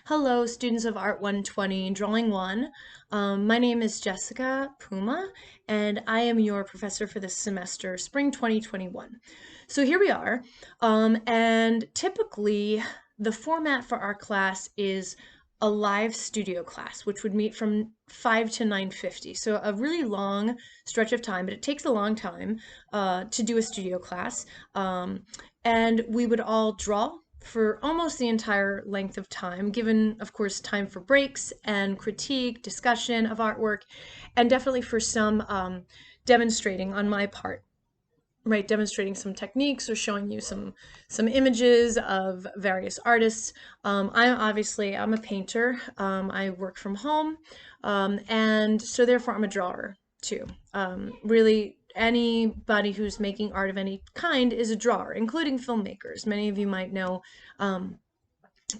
Hello, students of Art 120, Drawing 1. My name is Jessica Puma, and I am your professor for this semester, Spring 2021. So here we are, and typically the format for our class is a live studio class, which would meet from 5 to 9:50. So a really long stretch of time, but it takes a long time to do a studio class. And we would all draw for almost the entire length of time, given, of course, time for breaks and critique, discussion of artwork, and definitely for some demonstrating on my part, right? Demonstrating some techniques or showing you some images of various artists. I'm a painter. I work from home, and so therefore I'm a drawer too. Really, anybody who's making art of any kind is a drawer, including filmmakers. Many of you might know um,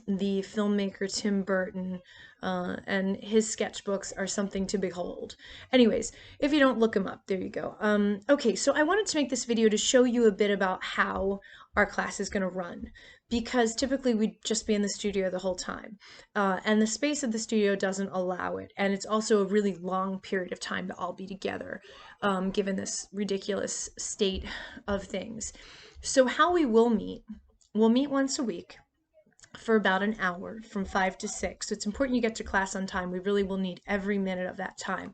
the filmmaker Tim Burton, and his sketchbooks are something to behold. Anyways, if you don't look him up, there you go. Okay, so I wanted to make this video to show you a bit about how our class is going to run, because typically we'd just be in the studio the whole time, and the space of the studio doesn't allow it, and it's also a really long period of time to all be together, given this ridiculous state of things. So how we will meet, we'll meet once a week for about an hour from 5 to 6. So it's important you get to class on time. We really will need every minute of that time.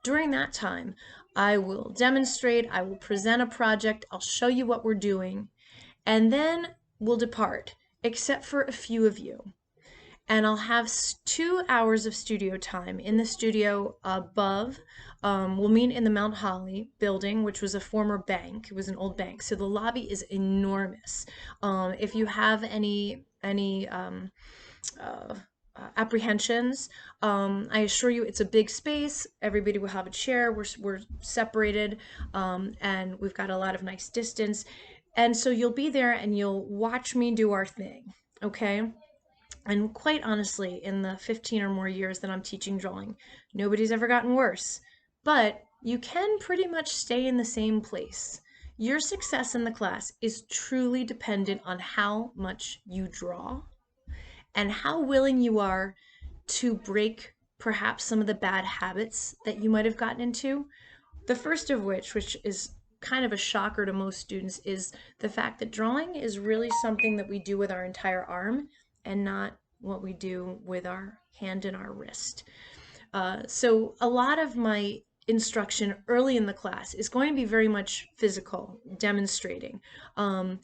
During that time, I will demonstrate, I will present a project, I'll show you what we're doing, and then we'll depart, except for a few of you. And I'll have 2 hours of studio time in the studio above. We'll meet in the Mount Holly building, which was a former bank. It was an old bank, so the lobby is enormous. If you have uh, apprehensions, I assure you it's a big space. Everybody will have a chair. We're separated, and we've got a lot of nice distance. And so you'll be there and you'll watch me do our thing, okay? And quite honestly, in the 15 or more years that I'm teaching drawing, nobody's ever gotten worse. But you can pretty much stay in the same place. Your success in the class is truly dependent on how much you draw and how willing you are to break perhaps some of the bad habits that you might have gotten into. The first of which is kind of a shocker to most students, is the fact that drawing is really something that we do with our entire arm and not what we do with our hand and our wrist. So a lot of my instruction early in the class is going to be very much physical, demonstrating. The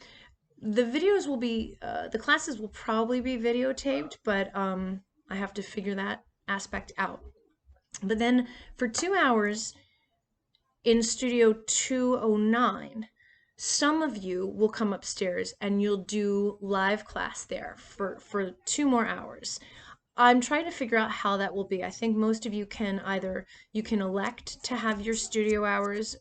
videos will be, the classes will probably be videotaped, but I have to figure that aspect out. But then for 2 hours, in Studio 209, some of you will come upstairs and you'll do live class there for 2 more hours. I'm trying to figure out how that will be. I think most of you can either, you can elect to have your studio hours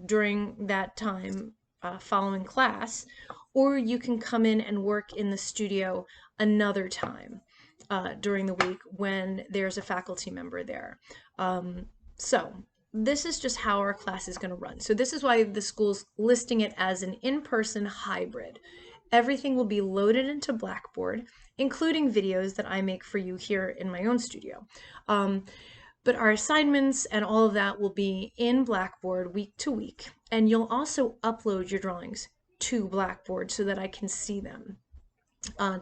during that time following class, or you can come in and work in the studio another time during the week when there's a faculty member there. So this is just how our class is going to run. So this is why the school's listing it as an in-person hybrid. Everything will be loaded into Blackboard, including videos that I make for you here in my own studio. But our assignments and all of that will be in Blackboard week to week. And you'll also upload your drawings to Blackboard so that I can see them.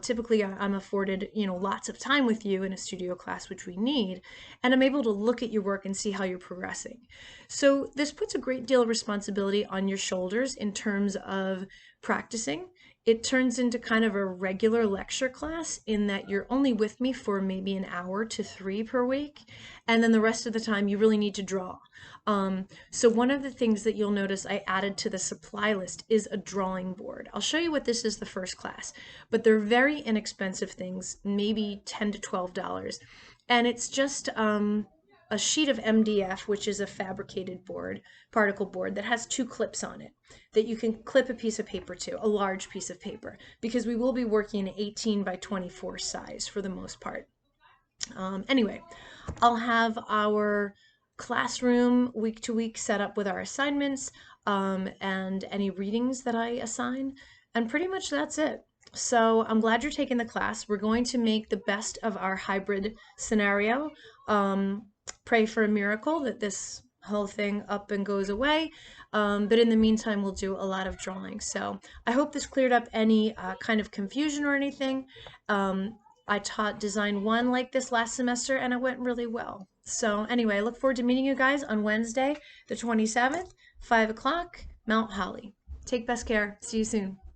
Typically, I'm afforded, lots of time with you in a studio class, which we need, and I'm able to look at your work and see how you're progressing. So this puts a great deal of responsibility on your shoulders in terms of practicing. It turns into kind of a regular lecture class in that you're only with me for maybe an hour to 3 per week, and then the rest of the time you really need to draw. So one of the things that you'll notice I added to the supply list is a drawing board. I'll show you what this is the first class, but they're very inexpensive things, maybe $10 to $12. And it's just a sheet of MDF, which is a fabricated board, particle board, that has 2 clips on it that you can clip a piece of paper to, a large piece of paper, because we will be working an 18 by 24 size for the most part. Anyway, I'll have our classroom week to week set up with our assignments and any readings that I assign, and pretty much that's it. So I'm glad you're taking the class. We're going to make the best of our hybrid scenario. Um, Pray for a miracle that this whole thing up and goes away. But in the meantime, we'll do a lot of drawing. So I hope this cleared up any kind of confusion or anything. Um, I taught design one like this last semester and it went really well. So anyway, I look forward to meeting you guys on Wednesday, the 27th, 5 o'clock, Mount Holly. Take best care. See you soon.